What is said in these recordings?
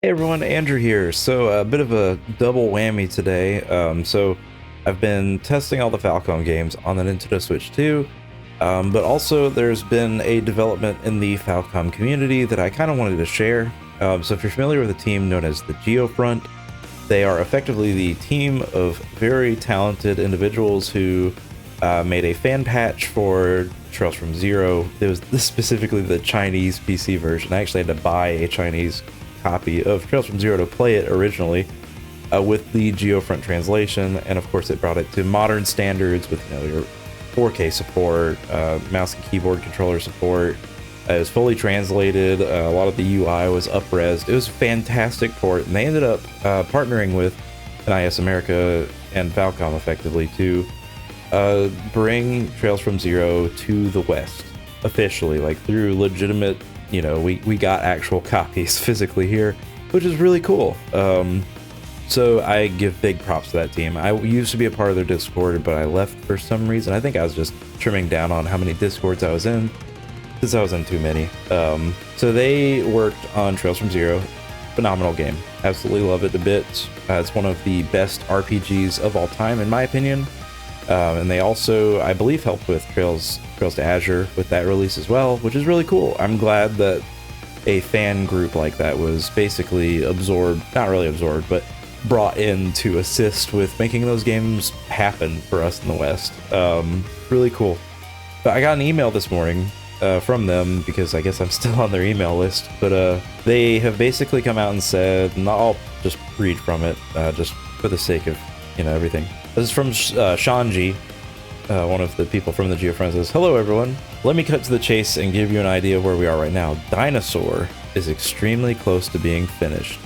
Hey everyone, Andrew here. So a bit of a double whammy today. So I've been testing all the Falcom games on the Nintendo Switch 2, but also there's been a development in the Falcom community that I kind of wanted to share. So if you're familiar with a team known as the GeoFront, they are effectively the team of very talented individuals who made a fan patch for Trails from Zero. It was specifically the Chinese PC version. I actually had to buy a Chinese copy of Trails from Zero to play it originally with the GeoFront translation, and of course it brought it to modern standards with your 4K support, mouse and keyboard controller support. It was fully translated. A lot of the UI was up-resed. It was a fantastic port, and they ended up partnering with NIS America and Falcom effectively to bring Trails from Zero to the West officially, like through legitimate, we got actual copies physically here, which is really cool. So I give big props to that team. I used to be a part of their Discord, but I left for some reason. I think I was just trimming down on how many Discords I was in, since I was in too many. So they worked on Trails from Zero. Phenomenal game. Absolutely love it to bits. It's one of the best RPGs of all time, in my opinion. And they also, I believe, helped with Trails to Azure with that release as well, which is really cool. I'm glad that a fan group like that was basically absorbed, not really absorbed, but brought in to assist with making those games happen for us in the West. Really cool. But I got an email this morning from them, because I guess I'm still on their email list, but they have basically come out and said, and I'll just read from it, just for the sake of, everything. This is from Shanji, one of the people from the GeoFront. Says, "Hello everyone. Let me cut to the chase and give you an idea of where we are right now. Dinosaur is extremely close to being finished.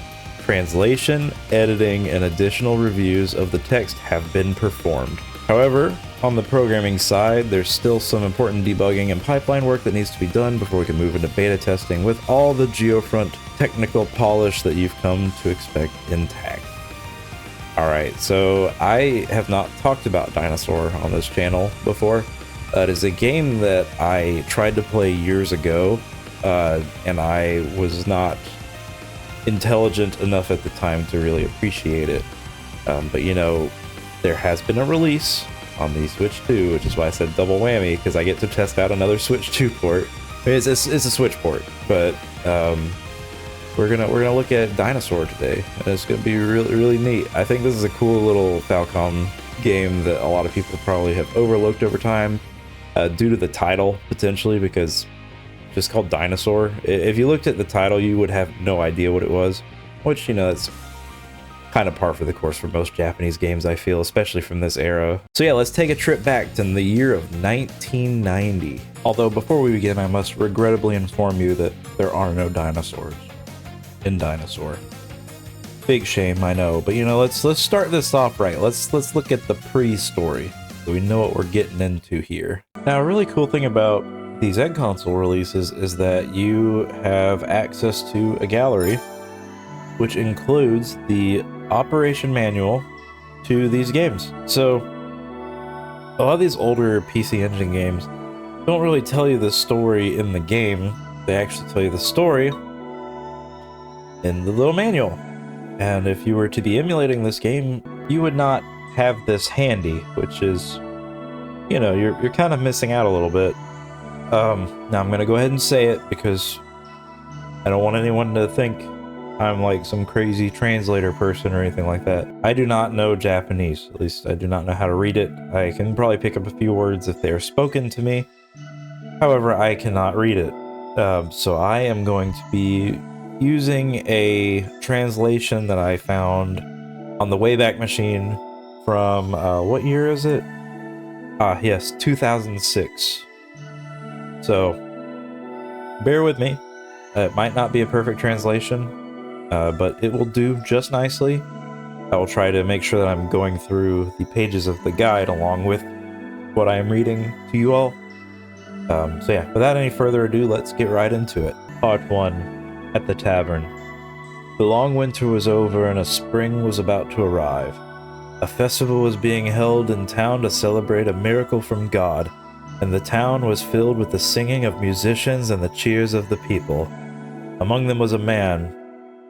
Translation, editing, and additional reviews of the text have been performed. However, on the programming side, there's still some important debugging and pipeline work that needs to be done before we can move into beta testing with all the GeoFront technical polish that you've come to expect intact." Alright, so I have not talked about Dinosaur on this channel before. It is a game that I tried to play years ago, and I was not intelligent enough at the time to really appreciate it. But there has been a release on the Switch 2, which is why I said double whammy, because I get to test out another Switch 2 port. It's a Switch port, but we're gonna look at Dinosaur today, and it's gonna be really neat. I think this is a cool little Falcom game that a lot of people probably have overlooked over time, due to the title potentially, because it's just called Dinosaur. If you looked at the title, you would have no idea what it was, which that's kind of par for the course for most Japanese games, I feel, especially from this era. So yeah, let's take a trip back to the year of 1990. Although before we begin, I must regrettably inform you that there are no dinosaurs in Dinosaur. Big shame, I know, but let's start this off right. Let's look at the pre-story so we know what we're getting into here. Now, a really cool thing about these Egg Console releases is that you have access to a gallery, which includes the operation manual to these games. So a lot of these older PC Engine games don't really tell you the story in the game. They actually tell you the story in the little manual. And if you were to be emulating this game, you would not have this handy, which is, you're kind of missing out a little bit. Now I'm gonna go ahead and say it, because I don't want anyone to think I'm like some crazy translator person or anything like that. I do not know Japanese. At least I do not know how to read it. I can probably pick up a few words if they are spoken to me. However, I cannot read it. So I am going to be using a translation that I found on the Wayback Machine from, what year is it? Yes, 2006. So, bear with me. It might not be a perfect translation, but it will do just nicely. I will try to make sure that I'm going through the pages of the guide along with what I am reading to you all. So yeah, without any further ado, let's get right into it. Part 1. At the tavern. The long winter was over and a spring was about to arrive. A festival was being held in town to celebrate a miracle from God, and the town was filled with the singing of musicians and the cheers of the people. Among them was a man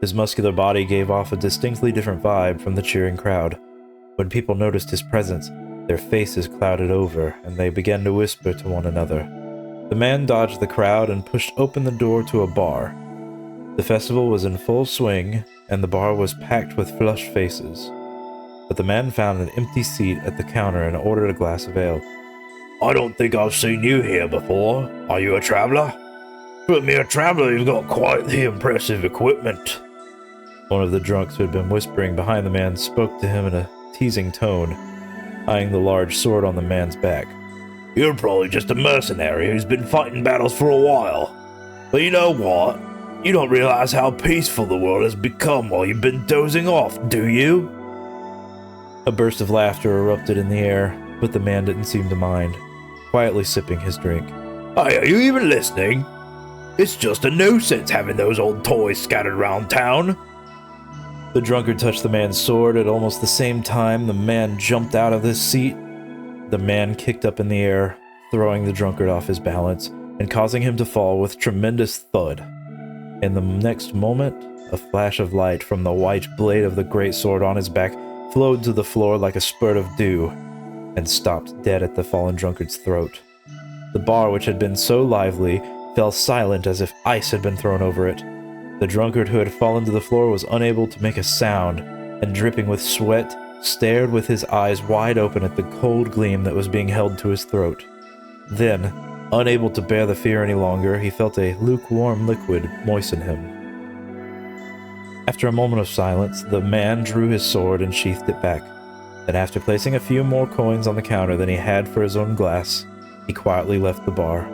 His muscular body gave off a distinctly different vibe from the cheering crowd. When people noticed his presence, their faces clouded over, and they began to whisper to one another. The man dodged the crowd and pushed open the door to a bar. The festival was in full swing, and the bar was packed with flushed faces. But the man found an empty seat at the counter and ordered a glass of ale. I don't think I've seen you here before. Are you a traveler? For a mere traveler, you've got quite the impressive equipment. One of the drunks who had been whispering behind the man spoke to him in a teasing tone, eyeing the large sword on the man's back. You're probably just a mercenary who's been fighting battles for a while. But you know what? You don't realize how peaceful the world has become while you've been dozing off, do you? A burst of laughter erupted in the air, but the man didn't seem to mind, quietly sipping his drink. Hey, are you even listening? It's just a nuisance having those old toys scattered around town. The drunkard touched the man's sword at almost the same time the man jumped out of his seat. The man kicked up in the air, throwing the drunkard off his balance and causing him to fall with tremendous thud. In the next moment, a flash of light from the white blade of the great sword on his back flowed to the floor like a spurt of dew and stopped dead at the fallen drunkard's throat. The bar, which had been so lively, fell silent as if ice had been thrown over it. The drunkard who had fallen to the floor was unable to make a sound, and dripping with sweat, stared with his eyes wide open at the cold gleam that was being held to his throat. Then, unable to bear the fear any longer, he felt a lukewarm liquid moisten him. After a moment of silence, the man drew his sword and sheathed it back. Then, after placing a few more coins on the counter than he had for his own glass, he quietly left the bar.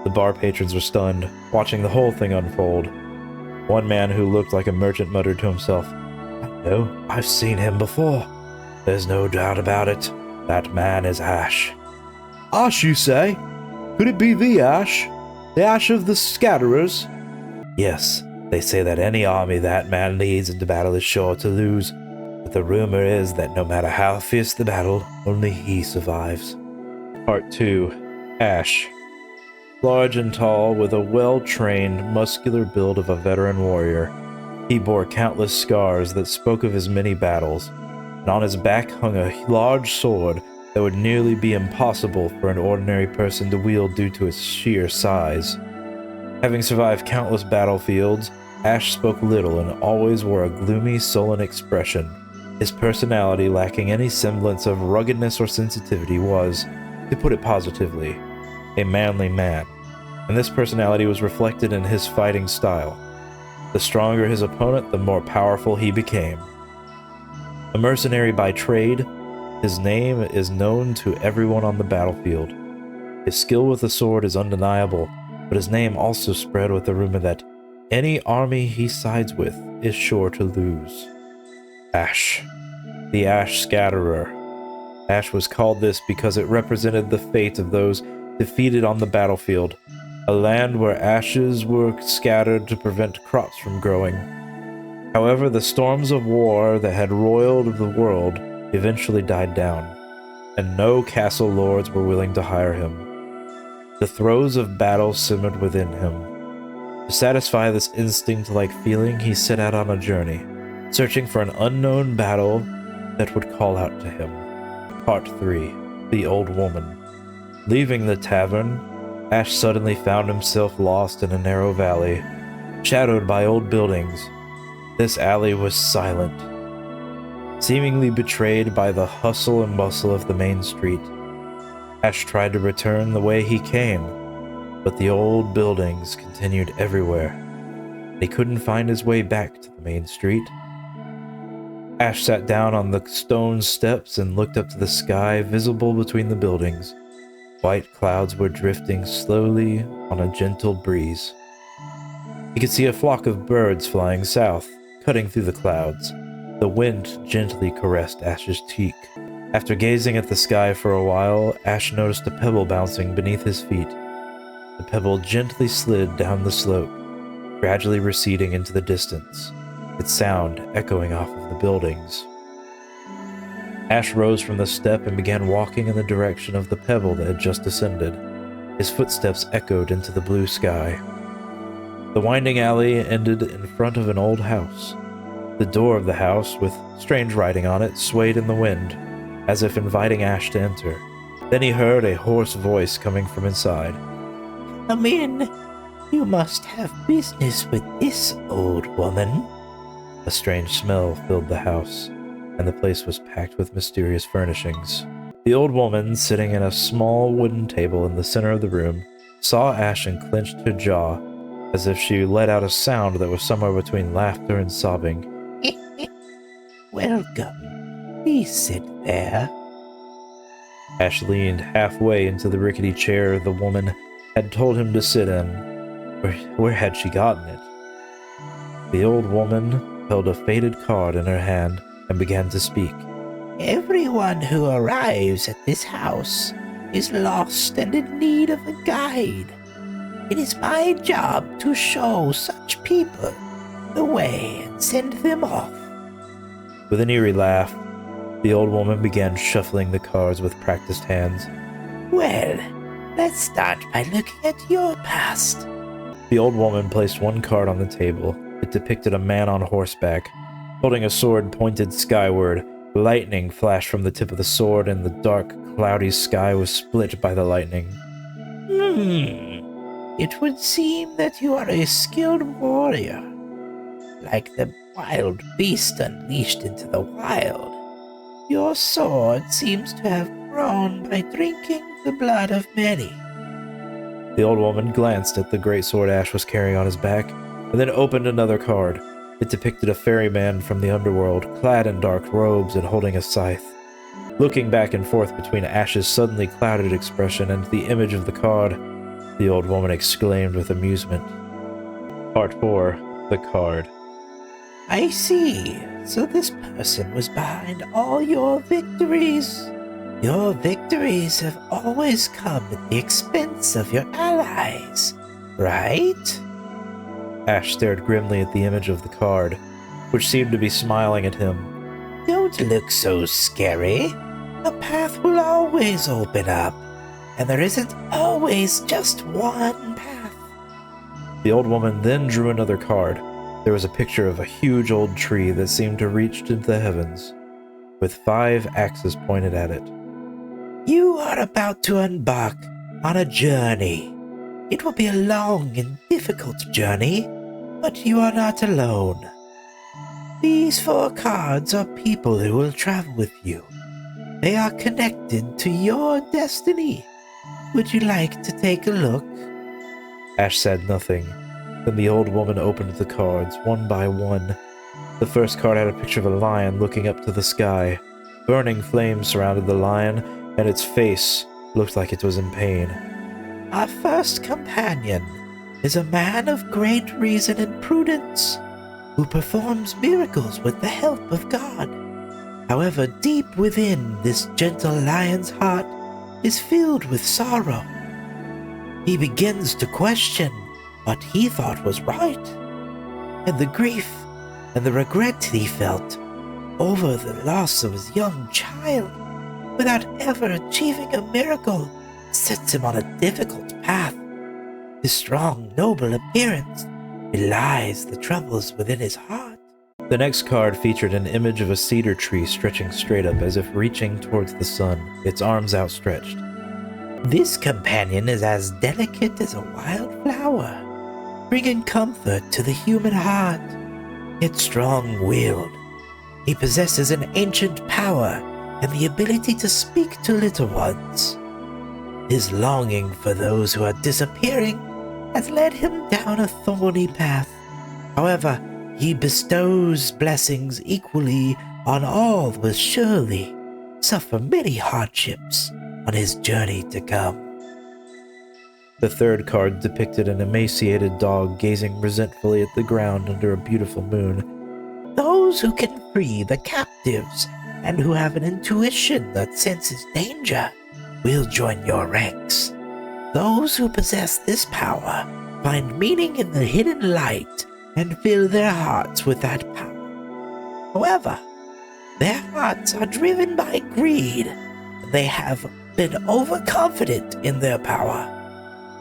The bar patrons were stunned, watching the whole thing unfold. One man who looked like a merchant muttered to himself, "No, I've seen him before. There's no doubt about it. That man is Ash." Ash, you say? Could it be the Ash? The Ash of the Scatterers? Yes, they say that any army that man leads into battle is sure to lose. But the rumor is that no matter how fierce the battle, only he survives. Part 2. Ash. Large and tall, with a well-trained, muscular build of a veteran warrior, he bore countless scars that spoke of his many battles, and on his back hung a large sword that would nearly be impossible for an ordinary person to wield due to its sheer size. Having survived countless battlefields, Ash spoke little and always wore a gloomy, sullen expression. His personality, lacking any semblance of ruggedness or sensitivity, was, to put it positively, a manly man, and this personality was reflected in his fighting style. The stronger his opponent, the more powerful he became. A mercenary by trade, his name is known to everyone on the battlefield. His skill with the sword is undeniable, but his name also spread with the rumor that any army he sides with is sure to lose. Ash. The Ash Scatterer. Ash was called this because it represented the fate of those defeated on the battlefield, a land where ashes were scattered to prevent crops from growing. However, the storms of war that had roiled the world eventually died down, and no castle lords were willing to hire him. The throes of battle simmered within him. To satisfy this instinct-like feeling, he set out on a journey, searching for an unknown battle that would call out to him. Part 3. The Old Woman. Leaving the tavern, Ash suddenly found himself lost in a narrow valley, shadowed by old buildings. This alley was silent, seemingly betrayed by the hustle and bustle of the main street. Ash tried to return the way he came, but the old buildings continued everywhere. He couldn't find his way back to the main street. Ash sat down on the stone steps and looked up to the sky visible between the buildings. White clouds were drifting slowly on a gentle breeze. He could see a flock of birds flying south, cutting through the clouds. The wind gently caressed Ash's cheek. After gazing at the sky for a while, Ash noticed a pebble bouncing beneath his feet. The pebble gently slid down the slope, gradually receding into the distance, its sound echoing off of the buildings. Ash rose from the step and began walking in the direction of the pebble that had just descended. His footsteps echoed into the blue sky. The winding alley ended in front of an old house. The door of the house, with strange writing on it, swayed in the wind, as if inviting Ash to enter. Then he heard a hoarse voice coming from inside. "Come in. You must have business with this old woman." A strange smell filled the house, and the place was packed with mysterious furnishings. The old woman, sitting at a small wooden table in the center of the room, saw Ash and clenched her jaw, as if she let out a sound that was somewhere between laughter and sobbing. "Welcome. Please sit there." Ash leaned halfway into the rickety chair the woman had told him to sit in. Where had she gotten it? The old woman held a faded card in her hand and began to speak. "Everyone who arrives at this house is lost and in need of a guide. It is my job to show such people the way and send them off." With an eerie laugh, the old woman began shuffling the cards with practiced hands. "Well, let's start by looking at your past." The old woman placed one card on the table. It depicted a man on horseback, holding a sword pointed skyward. Lightning flashed from the tip of the sword, and the dark, cloudy sky was split by the lightning. It would seem that you are a skilled warrior, like the wild beast unleashed into the wild. Your sword seems to have grown by drinking the blood of many." The old woman glanced at the great sword Ash was carrying on his back, and then opened another card. It depicted a ferryman from the underworld, clad in dark robes and holding a scythe. Looking back and forth between Ash's suddenly clouded expression and the image of the card, the old woman exclaimed with amusement. Part 4. The Card. "I see. So this person was behind all your victories. Your victories have always come at the expense of your allies, right?" Ash stared grimly at the image of the card, which seemed to be smiling at him. "Don't look so scary. A path will always open up, and there isn't always just one path." The old woman then drew another card. There was a picture of a huge old tree that seemed to reach into the heavens, with 5 axes pointed at it. "You are about to embark on a journey. It will be a long and difficult journey, but you are not alone. These 4 cards are people who will travel with you. They are connected to your destiny. Would you like to take a look?" Ash said nothing. Then the old woman opened the cards, one by one. The first card had a picture of a lion looking up to the sky. Burning flames surrounded the lion, and its face looked like it was in pain. "Our first companion is a man of great reason and prudence, who performs miracles with the help of God. However, deep within this gentle lion's heart is filled with sorrow. He begins to question what he thought was right, and the grief and the regret he felt over the loss of his young child without ever achieving a miracle sets him on a difficult path. His strong, noble appearance belies the troubles within his heart." The next card featured an image of a cedar tree stretching straight up as if reaching towards the sun, its arms outstretched. "This companion is as delicate as a wild flower, bringing comfort to the human heart, yet strong-willed. He possesses an ancient power and the ability to speak to little ones. His longing for those who are disappearing has led him down a thorny path. However, he bestows blessings equally on all who will surely suffer many hardships on his journey to come." The third card depicted an emaciated dog gazing resentfully at the ground under a beautiful moon. "Those who can free the captives and who have an intuition that senses danger will join your ranks. Those who possess this power find meaning in the hidden light and fill their hearts with that power. However, their hearts are driven by greed. They have been overconfident in their power,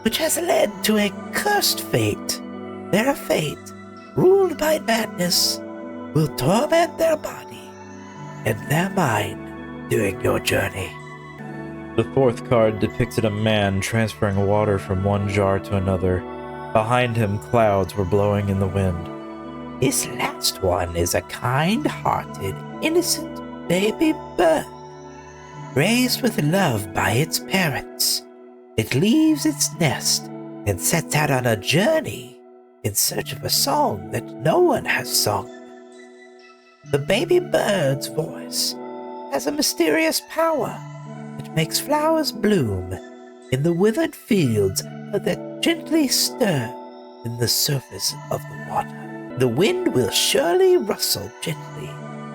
which has led to a cursed fate. Their fate, ruled by madness, will torment their body and their mind during your journey. The fourth card depicted a man transferring water from one jar to another. Behind him, clouds were blowing in the wind. This last one is a kind-hearted, innocent baby bird. Raised with love by its parents, it leaves its nest and sets out on a journey in search of a song that no one has sung. The baby bird's voice has a mysterious power that makes flowers bloom in the withered fields that gently stir in the surface of the water. The wind will surely rustle gently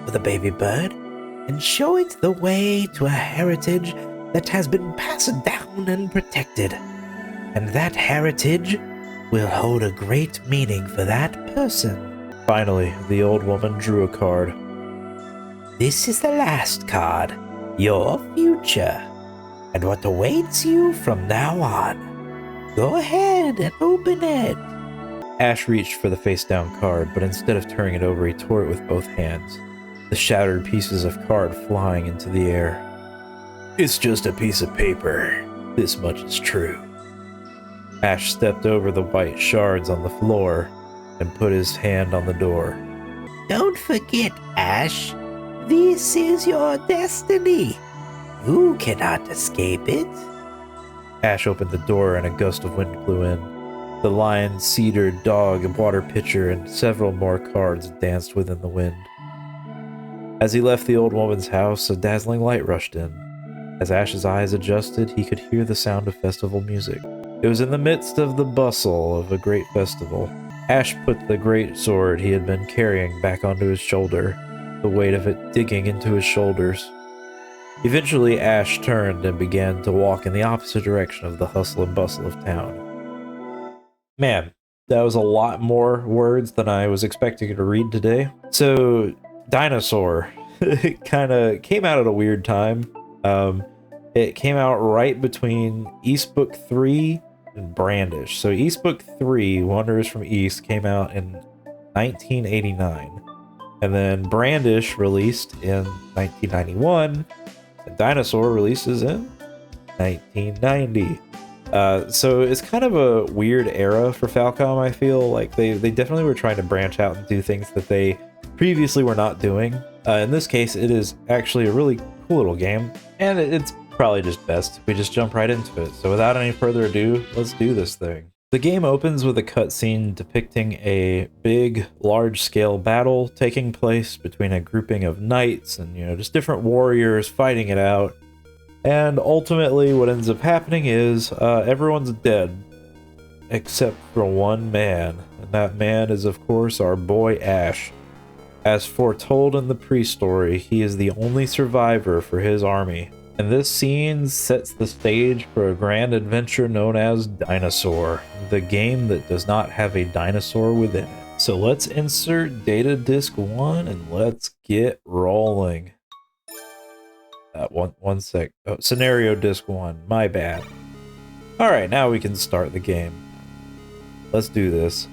for the baby bird and show it the way to a heritage that has been passed down and protected. And that heritage will hold a great meaning for that person. Finally, the old woman drew a card. This is the last card, your future, and what awaits you from now on. Go ahead and open it. Ash reached for the face-down card, but instead of turning it over, he tore it with both hands, the shattered pieces of card flying into the air. It's just a piece of paper. This much is true. Ash stepped over the white shards on the floor and put his hand on the door. Don't forget, Ash. This is your destiny. You cannot escape it. Ash opened the door and a gust of wind blew in. The lion, cedar, dog, a water pitcher, and several more cards danced within the wind. As he left the old woman's house, a dazzling light rushed in. As Ash's eyes adjusted, he could hear the sound of festival music. It was in the midst of the bustle of a great festival. Ash put the great sword he had been carrying back onto his shoulder, the weight of it digging into his shoulders. Eventually, Ash turned and began to walk in the opposite direction of the hustle and bustle of town. Man, that was a lot more words than I was expecting to read today. So, Dinosaur. It kind of came out at a weird time. It came out right between East Book 3 and Brandish. So East Book 3, Wanderers from East, came out in 1989. And then Brandish released in 1991. And Dinosaur releases in 1990. So it's kind of a weird era for Falcom, I feel. Like they definitely were trying to branch out and do things that they previously were not doing. In this case, it is actually a really cool little game. And it's probably just best if we just jump right into it. So without any further ado, let's do this thing. The game opens with a cutscene depicting a big, large-scale battle taking place between a grouping of knights and, just different warriors fighting it out. And ultimately, what ends up happening is everyone's dead, except for one man. And that man is, of course, our boy Ash. As foretold in the pre-story, he is the only survivor for his army. And this scene sets the stage for a grand adventure known as Dinosaur, the game that does not have a dinosaur within it. So let's insert data disk 1 and let's get rolling. One sec. Oh, scenario disk 1, my bad. Alright, now we can start the game. Let's do this.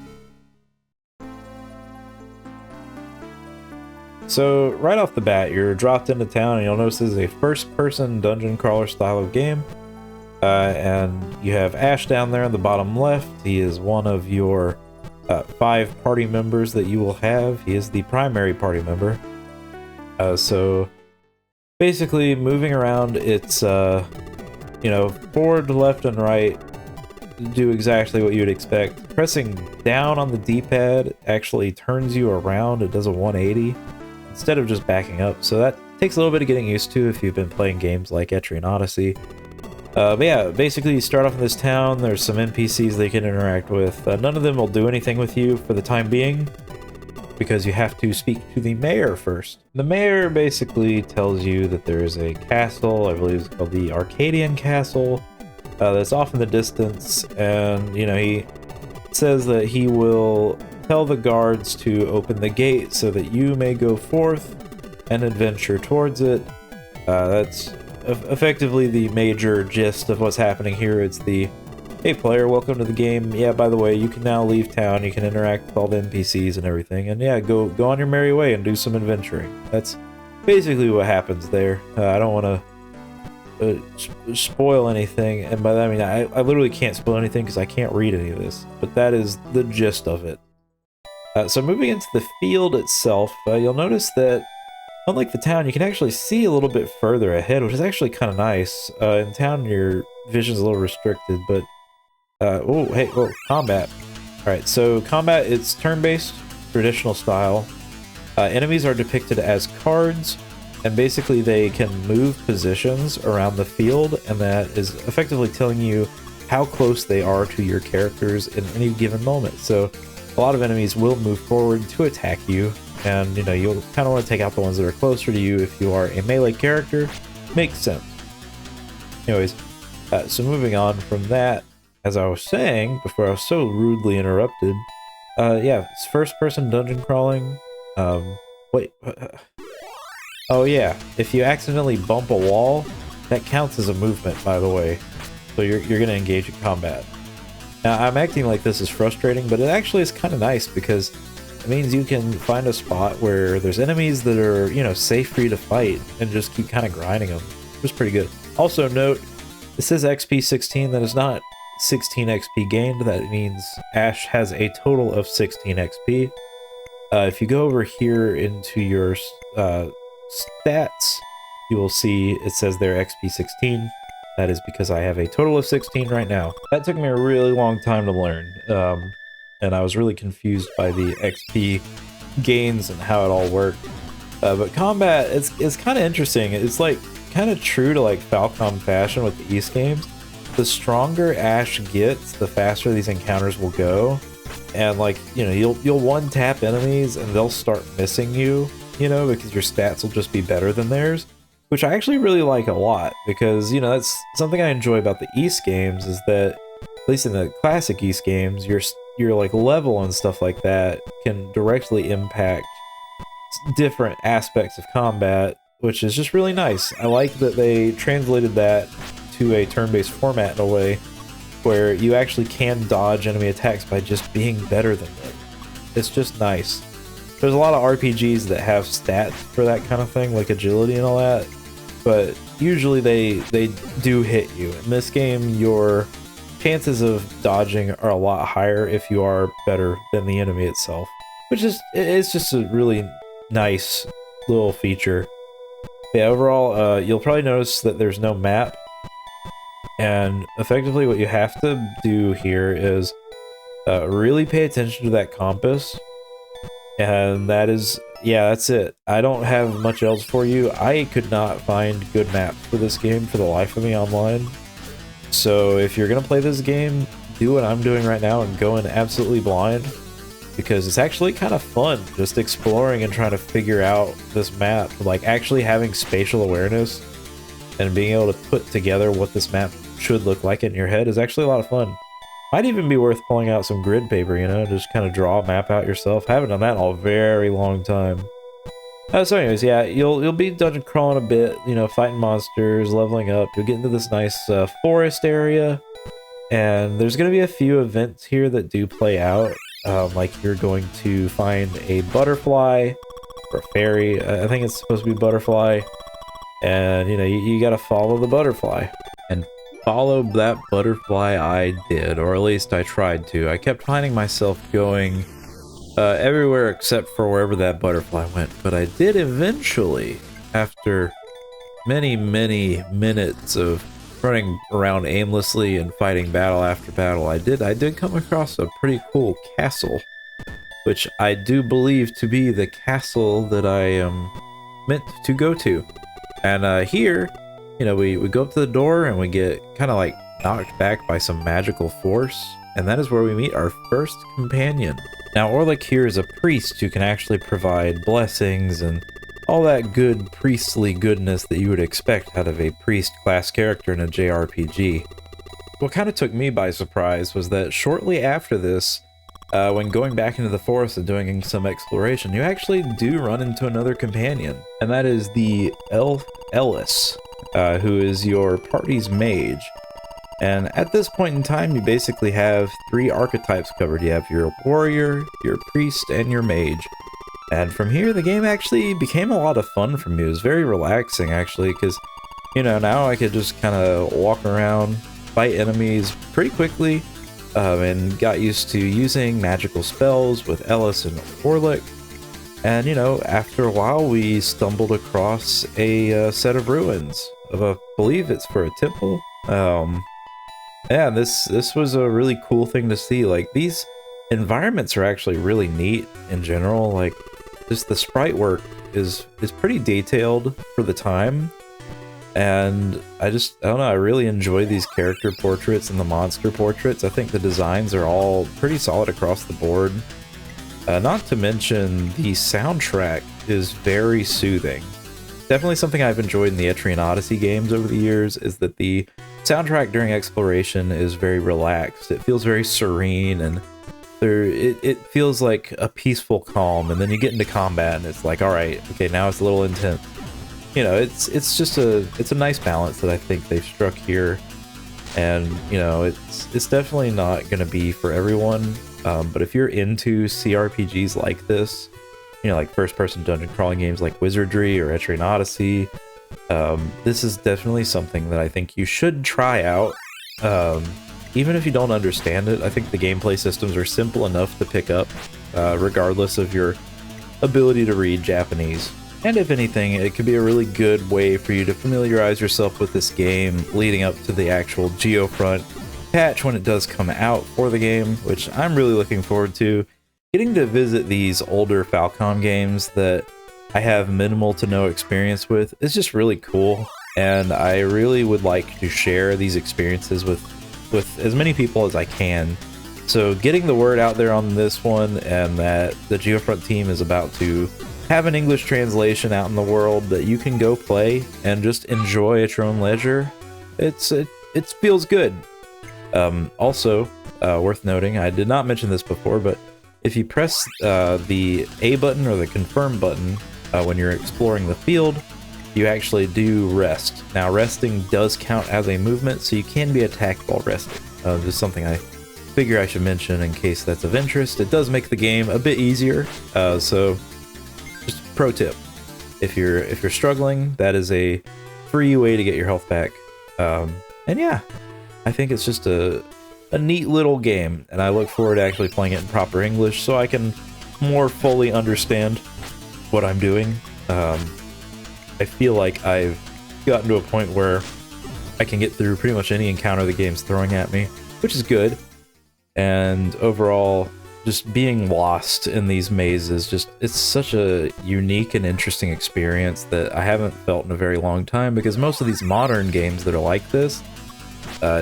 So, right off the bat, you're dropped into town, and you'll notice this is a first-person dungeon crawler style of game. And you have Ash down there in the bottom left. He is one of your 5 party members that you will have. He is the primary party member. So, basically, moving around, it's, forward, left, and right do exactly what you'd expect. Pressing down on the D-pad actually turns you around. It does a 180. Instead of just backing up, so that takes a little bit of getting used to if you've been playing games like Etrian Odyssey. But yeah, basically you start off in this town, there's some NPCs they can interact with. None of them will do anything with you for the time being, because you have to speak to the mayor first. The mayor basically tells you that there is a castle, I believe it's called the Arcadian Castle, that's off in the distance, and he says that he will tell the guards to open the gate so that you may go forth and adventure towards it. That's effectively the major gist of what's happening here. It's the hey player, welcome to the game. Yeah, by the way, you can now leave town. You can interact with all the NPCs and everything. And yeah, go on your merry way and do some adventuring. That's basically what happens there. I don't want to spoil anything. And by that I mean, I literally can't spoil anything because I can't read any of this. But that is the gist of it. So moving into the field itself, you'll notice that unlike the town, you can actually see a little bit further ahead, which is actually kind of nice. In town, your vision's a little restricted, but oh, hey, oh, combat. Alright, so combat, it's turn-based, traditional style. Enemies are depicted as cards, and basically they can move positions around the field, and that is effectively telling you how close they are to your characters in any given moment. So a lot of enemies will move forward to attack you, and you know, you'll kind of want to take out the ones that are closer to you if you are a melee character. Makes sense. Anyways, so moving on from that, as I was saying before I was so rudely interrupted, yeah, it's first-person dungeon crawling. Wait, oh yeah, if you accidentally bump a wall, that counts as a movement, by the way. So you're gonna engage in combat. Now, I'm acting like this is frustrating, but it actually is kind of nice because it means you can find a spot where there's enemies that are, you know, safe for you to fight and just keep kind of grinding them. It was pretty good. Also note, this is XP 16, that is not 16 XP gained. That means Ash has a total of 16 XP. If you go over here into your stats, you will see it says there XP 16. That is because I have a total of 16 right now. That took me a really long time to learn, and I was really confused by the XP gains and how it all worked. But combat, it's kind of interesting. It's like kind of true to like Falcom fashion with the East games. The stronger Ash gets, the faster these encounters will go, and like, you know, you'll one tap enemies and they'll start missing you, you know, because your stats will just be better than theirs. Which I actually really like a lot, because, you know, that's something I enjoy about the East games, is that, at least in the classic East games, your like level and stuff like that can directly impact different aspects of combat, which is just really nice. I like that they translated that to a turn-based format in a way where you actually can dodge enemy attacks by just being better than them. It's just nice. There's a lot of RPGs that have stats for that kind of thing, like agility and all that, but usually they do hit you. In this game, your chances of dodging are a lot higher if you are better than the enemy itself, which is, it's just a really nice little feature. Yeah, overall, you'll probably notice that there's no map, and effectively what you have to do here is really pay attention to that compass. And that is, yeah, that's it. I don't have much else for you. I could not find good maps for this game for the life of me online. So if you're going to play this game, do what I'm doing right now and go in absolutely blind. Because it's actually kind of fun just exploring and trying to figure out this map. Like actually having spatial awareness and being able to put together what this map should look like in your head is actually a lot of fun. Might even be worth pulling out some grid paper, you know, just kind of draw a map out yourself. Haven't done that in a very long time. So anyways, yeah, you'll be dungeon crawling a bit, you know, fighting monsters, leveling up. You'll get into this nice forest area, and there's going to be a few events here that do play out. Like you're going to find a butterfly, or a fairy, I think it's supposed to be butterfly, and you know, you got to follow the butterfly. And follow that butterfly I did, or at least I tried to. I kept finding myself going everywhere except for wherever that butterfly went, but I did eventually, after many minutes of running around aimlessly and fighting battle after battle, I did come across a pretty cool castle, which I do believe to be the castle that I am meant to go to. And here, you know, we go up to the door and we get kind of like knocked back by some magical force, and that is where we meet our first companion. Now, Orlick here is a priest who can actually provide blessings and all that good priestly goodness that you would expect out of a priest class character in a JRPG. What kind of took me by surprise was that shortly after this, when going back into the forest and doing some exploration, you actually do run into another companion, and that is the elf Ellis, who is your party's mage. And at this point in time, you basically have 3 archetypes covered. You have your warrior, your priest, and your mage. And from here, the game actually became a lot of fun for me. It was very relaxing, actually, because, you know, now I could just kind of walk around, fight enemies pretty quickly, and got used to using magical spells with Ellis and Orlick. And, you know, after a while, we stumbled across a set of ruins of I believe it's for a temple. Yeah, this was a really cool thing to see. Like, these environments are actually really neat in general. Like, just the sprite work is pretty detailed for the time. And I don't know, I really enjoy these character portraits and the monster portraits. I think the designs are all pretty solid across the board. Not to mention, the soundtrack is very soothing. Definitely something I've enjoyed in the Etrian Odyssey games over the years, is that the soundtrack during exploration is very relaxed. It feels very serene, and it feels like a peaceful calm, and then you get into combat and it's like, alright, okay, now it's a little intense. You know, it's just it's a nice balance that I think they've struck here. And, you know, it's definitely not going to be for everyone, but if you're into CRPGs like this, you know, like first-person dungeon crawling games like Wizardry or Etrian Odyssey, this is definitely something that I think you should try out. Even if you don't understand it, I think the gameplay systems are simple enough to pick up, regardless of your ability to read Japanese. And if anything, it could be a really good way for you to familiarize yourself with this game leading up to the actual GeoFront patch when it does come out for the game, which I'm really looking forward to. Getting to visit these older Falcom games that I have minimal to no experience with is just really cool, and I really would like to share these experiences with as many people as I can. So getting the word out there on this one, and that the GeoFront team is about to have an English translation out in the world that you can go play and just enjoy at your own leisure, it feels good. Also, worth noting, I did not mention this before, but if you press the A button or the confirm button when you're exploring the field, you actually do rest. Now, resting does count as a movement, so you can be attacked while resting. Just something I figure I should mention in case that's of interest. It does make the game a bit easier, so just a pro tip. If you're struggling, that is a free way to get your health back. And yeah, I think it's just a neat little game, and I look forward to actually playing it in proper English so I can more fully understand what I'm doing. I feel like I've gotten to a point where I can get through pretty much any encounter the game's throwing at me, which is good. And overall, just being lost in these mazes, it's such a unique and interesting experience that I haven't felt in a very long time, because most of these modern games that are like this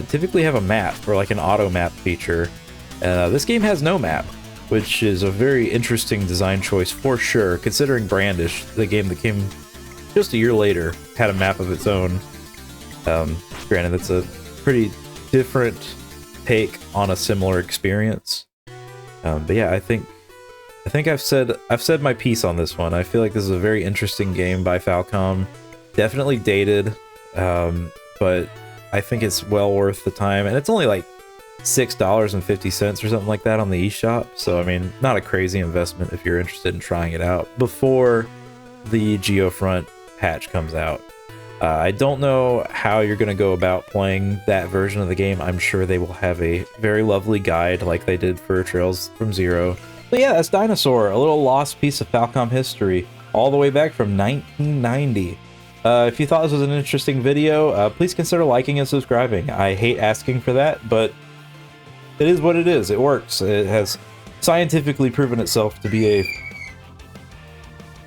typically have a map, or like an auto map feature. This game has no map, which is a very interesting design choice for sure, considering Brandish, the game that came just a year later, had a map of its own. Granted, that's a pretty different take on a similar experience. But yeah, I think I've said my piece on this one. I feel like this is a very interesting game by Falcom. Definitely dated, but I think it's well worth the time, and it's only like $6.50 or something like that on the eShop. So I mean, not a crazy investment if you're interested in trying it out before the GeoFront patch comes out. I don't know how you're going to go about playing that version of the game. I'm sure they will have a very lovely guide like they did for Trails from Zero. But yeah, that's Dinosaur, a little lost piece of Falcom history, all the way back from 1990. If you thought this was an interesting video, please consider liking and subscribing. I hate asking for that, but it is what it is. It works. It has scientifically proven itself to be a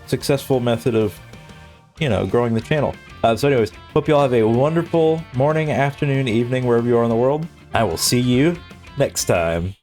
successful method of, you know, growing the channel. So anyways, hope you all have a wonderful morning, afternoon, evening, wherever you are in the world. I will see you next time.